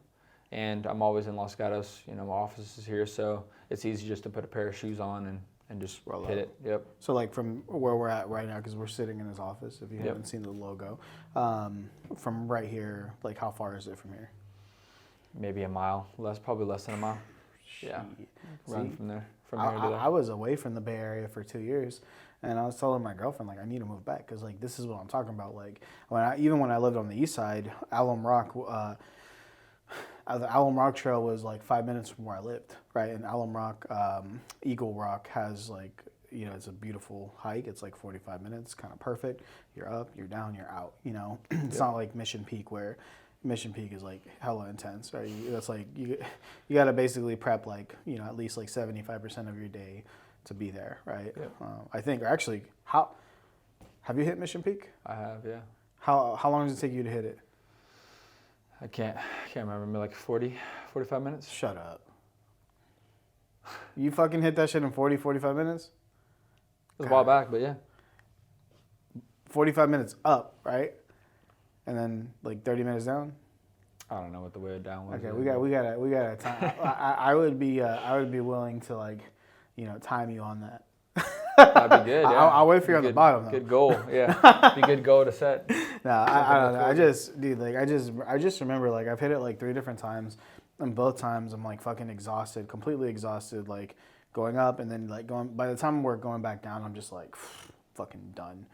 And I'm always in Los Gatos, you know, my office is here, so it's easy just to put a pair of shoes on and just
Roll
hit
up.
it. Yep.
So like from where we're at right now, because we're sitting in his office, if you haven't seen the logo, from right here, like how far is it from here?
Maybe a mile, probably less than a mile. Yeah. Run
See?
from there, from here to there.
I was away from the Bay Area for 2 years, and I was telling my girlfriend like I need to move back because like this is what I'm talking about. Like even when I lived on the east side, Alum Rock. The Alum Rock Trail was like 5 minutes from where I lived, right? And Alum Rock, Eagle Rock has like, you know, it's a beautiful hike. It's like 45 minutes, kind of perfect. You're up, you're down, you're out, you know? It's not like Mission Peak where Mission Peak is like hella intense, right? That's like, you got to basically prep like, you know, at least like 75% of your day to be there, right?
Yep.
I think, or actually, have you hit Mission Peak?
I have, yeah.
How long does it take you to hit it?
I can't remember, maybe like 45 minutes.
Shut up. You fucking hit that shit in 45 minutes?
It was a while back, but yeah.
45 minutes up, right? And then like 30 minutes down?
I don't know what the way down was.
Okay, we got a time. I would be willing to like, you know, time you on that.
That'd be good, yeah.
I'll wait for you on the bottom though.
Good goal, yeah. Be a good goal to set.
I don't know. I just, dude, like, I just remember, like, I've hit it like 3 different times, and both times I'm like fucking exhausted, completely exhausted, like going up, and then like by the time we're going back down, I'm just like fucking done.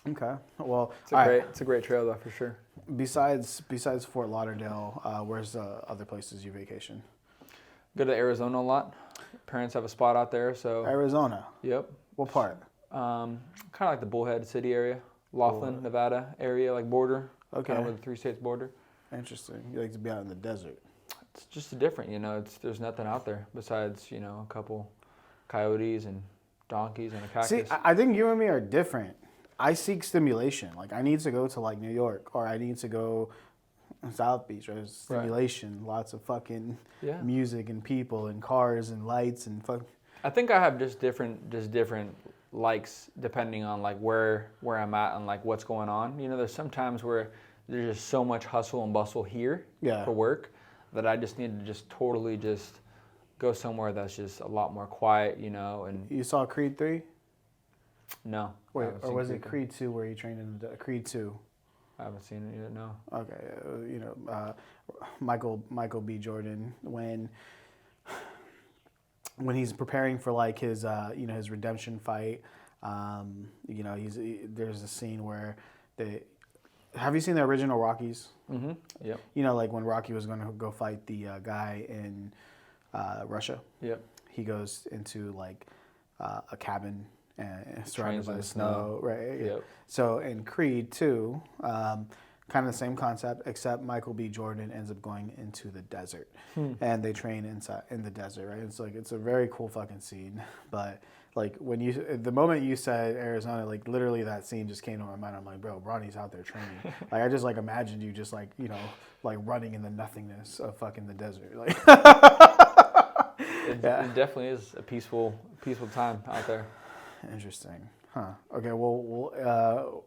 Okay, well,
It's a great trail though, for sure.
Besides Fort Lauderdale, where's the other places you vacation?
Go to Arizona a lot. Parents have a spot out there, so.
Arizona.
Yep.
What part?
Kind of like the Bullhead City area, Laughlin, Nevada area, like border.
Okay.
Kind of with the 3 states border.
Interesting. You like to be out in the desert.
It's just different, there's nothing out there besides, a couple coyotes and donkeys and a cactus.
See, I think you and me are different. I seek stimulation. Like, I need to go to like New York, or I need to go South Beach, or stimulation. Right. Lots of fucking music and people and cars and lights and fuck.
I think I have just different likes depending on like where I'm at and like what's going on. There's some times where there's just so much hustle and bustle here for work that I just need to just totally just go somewhere that's just a lot more quiet, and.
You saw Creed 3?
No.
Wait, or was it Creed 2 where you trained in Creed 2?
I haven't seen it yet, no.
Okay, Michael B. Jordan, when he's preparing for like his his redemption fight, there's a scene where have you seen the original Rockies?
Mm-hmm. Yep.
Like when Rocky was going to go fight the guy in Russia.
Yep.
He goes into like a cabin and surrounded by the snow, right?
Yep.
So in Creed 2, kind of the same concept, except Michael B. Jordan ends up going into the desert, and they train in the desert, right? It's a very cool fucking scene. But like the moment you said Arizona, like literally that scene just came to my mind. I'm like, bro, Ronnie's out there training. Like I just like imagined you just like like running in the nothingness of fucking the desert, like.
It definitely is a peaceful time out there.
Interesting, huh? Okay, well,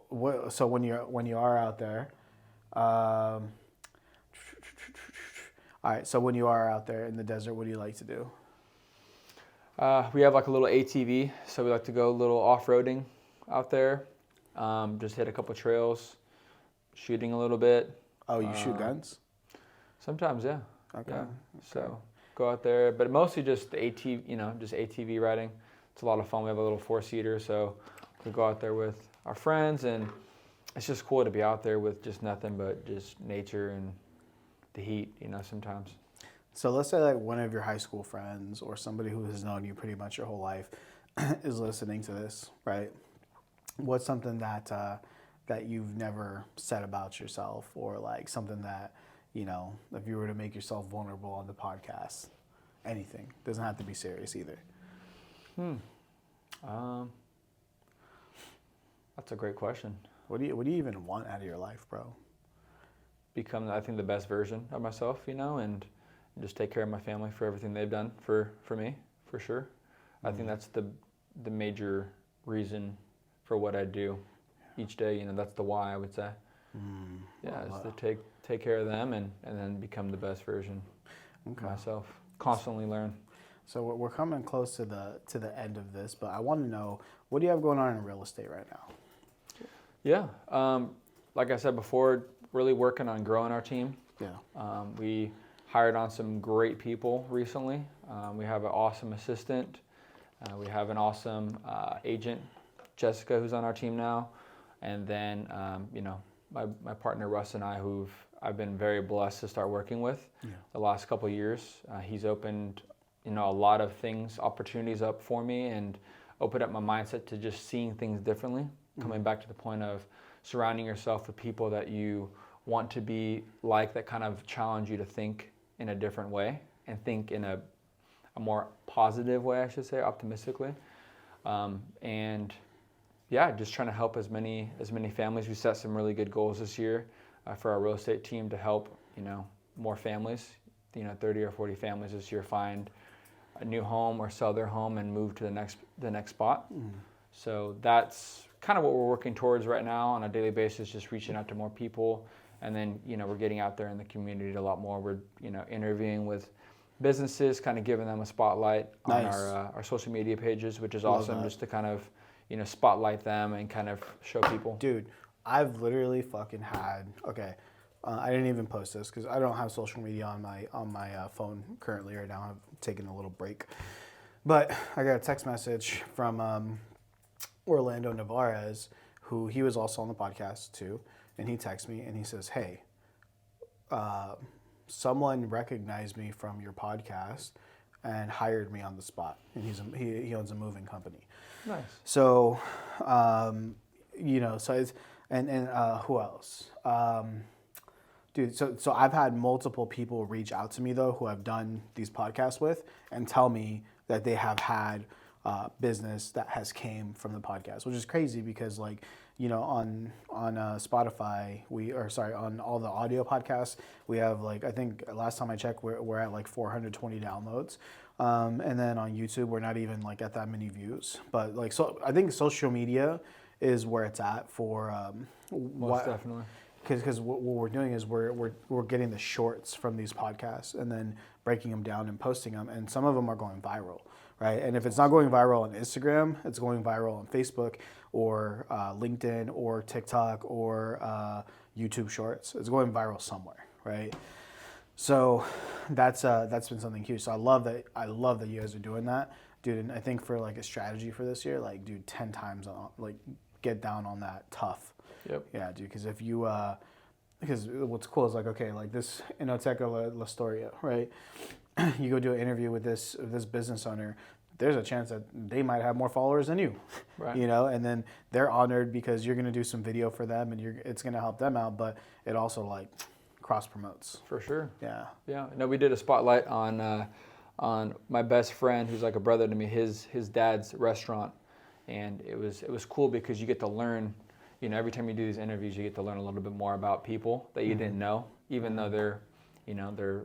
so when you are out there, all right. So when you are out there in the desert, what do you like to do?
We have like a little ATV, so we like to go a little off-roading out there. Just hit a couple trails, shooting a little bit.
Oh, you shoot guns?
Sometimes, yeah.
Okay.
Yeah. So go out there, but mostly just ATV, just ATV riding. It's a lot of fun. We have a little 4-seater, so we go out there with our friends, and it's just cool to be out there with just nothing but just nature and the heat, sometimes.
So let's say like one of your high school friends or somebody who has known you pretty much your whole life is listening to this, right? What's something that you've never said about yourself, or like something that, if you were to make yourself vulnerable on the podcast, anything, doesn't have to be serious either.
That's a great question.
What do you even want out of your life, bro?
Become, I think, the best version of myself, and just take care of my family for everything they've done for me, for sure. I think that's the major reason for what I do each day. That's the why, I would say. Is to take care of them and then become the best version of myself. Constantly learn.
So we're coming close to the end of this, but I want to know, what do you have going on in real estate right now?
Yeah, like I said before, really working on growing our team.
Yeah.
We hired on some great people recently. We have an awesome assistant. We have an awesome agent, Jessica, who's on our team now. And then, my partner Russ and I, who I've been very blessed to start working with the last couple of years. He's opened a lot of opportunities up for me, and opened up my mindset to just seeing things differently. Coming back to the point of surrounding yourself with people that you want to be like, that kind of challenge you to think in a different way and think in a more positive way, I should say, optimistically. And yeah, just trying to help as many families. We set some really good goals this year for our real estate team to help more families, 30 or 40 families this year find a new home or sell their home and move to the next spot. So that's kind of what we're working towards right now on a daily basis, just reaching out to more people. And then, we're getting out there in the community a lot more. We're, interviewing with businesses, kind of giving them a spotlight on our social media pages, which is awesome, just to kind of, spotlight them and kind of show people?
Dude, I've literally fucking had, I didn't even post this because I don't have social media on my phone currently right now. I've taken a little break. But I got a text message from Orlando Navarez, who he was also on the podcast too. And he texts me and he says, hey, someone recognized me from your podcast and hired me on the spot. And he owns a moving company.
Nice.
So, so it's, and who else? Dude, so I've had multiple people reach out to me though, who I've done these podcasts with and tell me that they have had business that has came from the podcast, which is crazy because on Spotify, on all the audio podcasts, we have I think last time I checked, we're at 420 downloads. And then on YouTube, we're not even at that many views. But so I think social media is where it's at for
Most definitely.
Because what we're doing is we're getting the shorts from these podcasts and then breaking them down and posting them, and some of them are going viral, right? And if it's not going viral on Instagram, it's going viral on Facebook or LinkedIn or TikTok or YouTube Shorts. It's going viral somewhere, right? So that's been something huge. So I love that you guys are doing that, dude. And I think for a strategy for this year, dude, 10 times get down on that tough.
Yep.
Yeah, dude. Because if you, because what's cool is this Inoteca La Storia, right? You go do an interview with this business owner. There's a chance that they might have more followers than you,
right?
And then they're honored because you're gonna do some video for them and it's gonna help them out, but it also cross promotes.
For sure.
Yeah.
Yeah. No, we did a spotlight on my best friend, who's like a brother to me. His dad's restaurant, and it was cool because you get to learn. Every time you do these interviews, you get to learn a little bit more about people that you didn't know, even though they're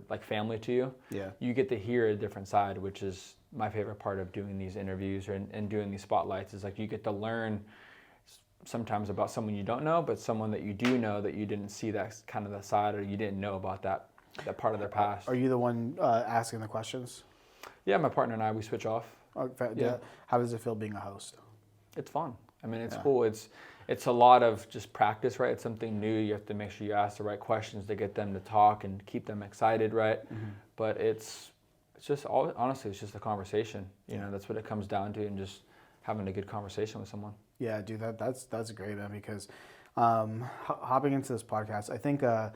like family to you.
Yeah.
You get to hear a different side, which is my favorite part of doing these interviews and doing these spotlights. Is you get to learn sometimes about someone you don't know, but someone that you do know that you didn't see that kind of the side, or you didn't know about that part of their past.
Are you the one asking the questions?
Yeah, my partner and I, we switch off.
Yeah. How does it feel being a host?
It's fun. I mean, it's cool. It's a lot of just practice, right? It's something new. You have to make sure you ask the right questions to get them to talk and keep them excited, right? Mm-hmm. But it's just honestly, it's just a conversation. That's what it comes down to, and just having a good conversation with someone. Yeah,
dude, that's great, man. Because hopping into this podcast, I think I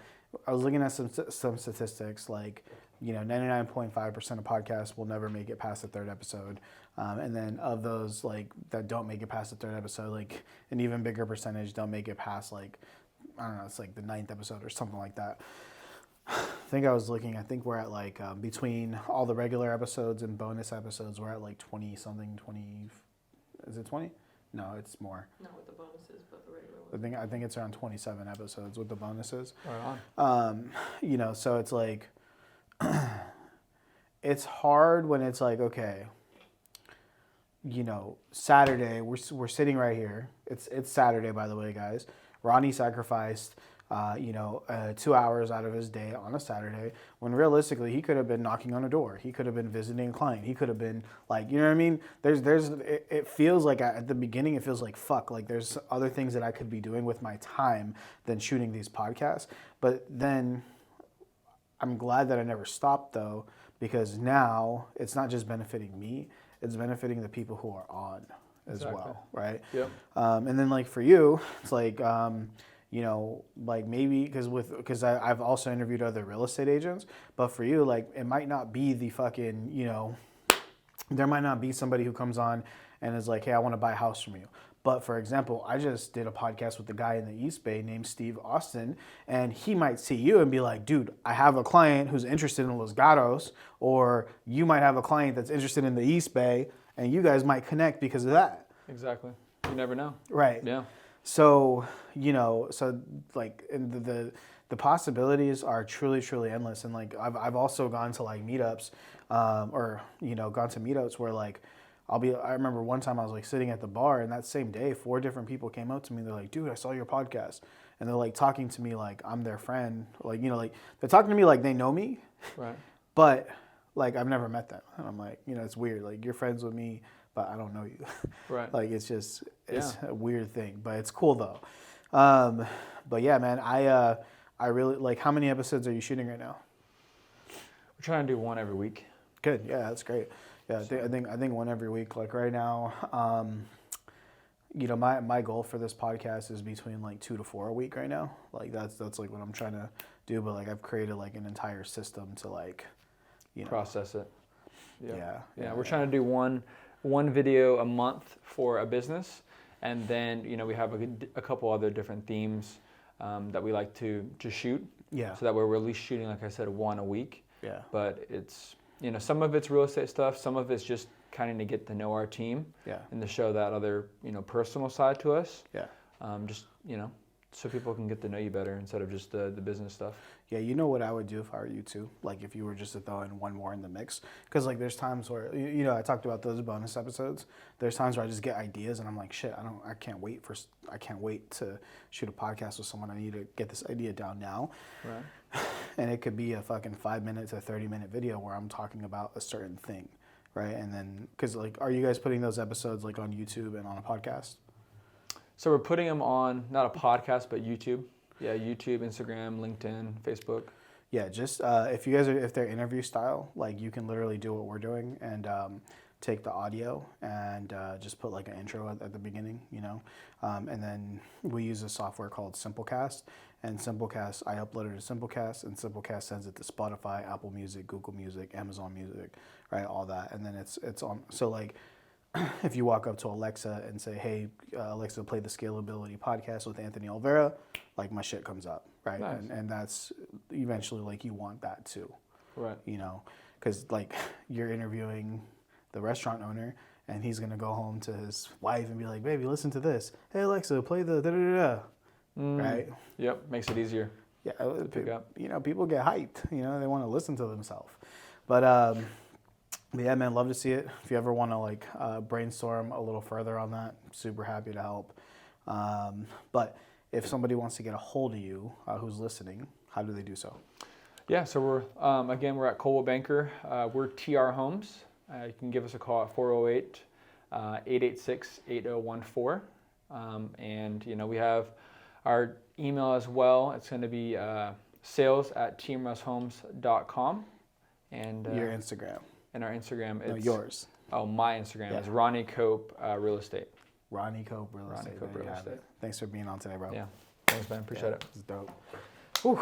was looking at some statistics 99.5% of podcasts will never make it past the third episode. And then of those that don't make it past the third episode, an even bigger percentage don't make it past I don't know, it's the 9th episode or something like that. I think we're at between all the regular episodes and bonus episodes, we're at 20 something, 20, is it 20? No, it's more.
Not with the bonuses, but the regular ones.
I think it's around 27 episodes with the bonuses.
Right on.
So it's it's hard when it's okay, Saturday, we're sitting right here. It's Saturday, by the way, guys. Ronnie sacrificed 2 hours out of his day on a Saturday, when realistically he could have been knocking on a door. He could have been visiting a client. He could have been you know what I mean? It feels at the beginning, it feels fuck, there's other things that I could be doing with my time than shooting these podcasts. But then I'm glad that I never stopped though, because now it's not just benefiting me, it's benefiting the people who are on as well, right?
Yep.
And then for you, it's maybe because I've also interviewed other real estate agents, but for you, it might not be the fucking, there might not be somebody who comes on and is hey, I want to buy a house from you. But for example, I just did a podcast with a guy in the East Bay named Steve Austin, and he might see you and be dude, I have a client who's interested in Los Gatos, or you might have a client that's interested in the East Bay, and you guys might connect because of that.
Exactly. You never know.
Right.
Yeah.
So, and the possibilities are truly, truly endless. And I've also gone to meetups, gone to meetups where I remember one time I was sitting at the bar, and that same day, 4 different people came up to me. They're dude, I saw your podcast. And they're talking to me I'm their friend. They're talking to me they know me.
Right.
But I've never met them. And I'm it's weird. You're friends with me, but I don't know you.
Right.
It's just, It's a weird thing, but it's cool though. But yeah, man, I really like. How many episodes are you shooting right now?
We're trying to do one every week.
Good. Yeah, that's great. Yeah, I think one every week. Like right now, my goal for this podcast is between like 2 to 4 a week right now. Like that's like what I'm trying to do. But like I've created like an entire system to like,
process it.
Yeah.
We're trying to do one video a month for a business, and then we have a couple other different themes that we like to shoot.
Yeah.
So that we're at least shooting, like I said, one a week.
Yeah.
But it's some of it's real estate stuff, some of it's just kind of to get to know our team.
Yeah.
And to show that other personal side to us.
Yeah.
Just so people can get to know you better instead of just the business stuff.
Yeah, you know what I would do if I were you too? Like if you were just to throw in one more in the mix. Because like there's times where, I talked about those bonus episodes. There's times where I just get ideas and I'm like, shit, I can't wait to shoot a podcast with someone. I need to get this idea down now.
Right.
And it could be a fucking 5 minute to 30 minute video where I'm talking about a certain thing. Right. And then, because like, are you guys putting those episodes like on YouTube and on a podcast?
So we're putting them on, not a podcast, but YouTube. Yeah, YouTube, Instagram, LinkedIn, Facebook.
Yeah, just if they're interview style, like you can literally do what we're doing and take the audio and just put like an intro at the beginning, and then we use a software called Simplecast, and Simplecast, I upload it to Simplecast, and Simplecast sends it to Spotify, Apple Music, Google Music, Amazon Music, right, all that, and then it's on. So like, if you walk up to Alexa and say, hey, Alexa, play the Scalability Podcast with Anthony Olvera, like my shit comes up, right?
Nice.
And that's eventually like you want that too.
Right.
Because like you're interviewing the restaurant owner and he's going to go home to his wife and be like, baby, listen to this. Hey, Alexa, play the da-da-da-da. Right?
Yep, makes it easier.
Yeah,
pick up.
People get hyped. They want to listen to themselves. But yeah, man, love to see it. If you ever want to like brainstorm a little further on that, super happy to help. But if somebody wants to get a hold of you who's listening, how do they do so?
Yeah, so we're at Coldwell Banker. We're TR Homes. You can give us a call at 408-886-8014. And we have our email as well. It's going to be sales@teamrusshomes.com. And
your Instagram.
And our Instagram is
yours.
Oh, my Instagram is Ronnie Cope Real Estate.
Ronnie Cope Real Estate.
Ronnie Cope Real Estate.
Thanks for being on today, bro.
Yeah. Thanks, man. Appreciate it.
It's dope. Whew.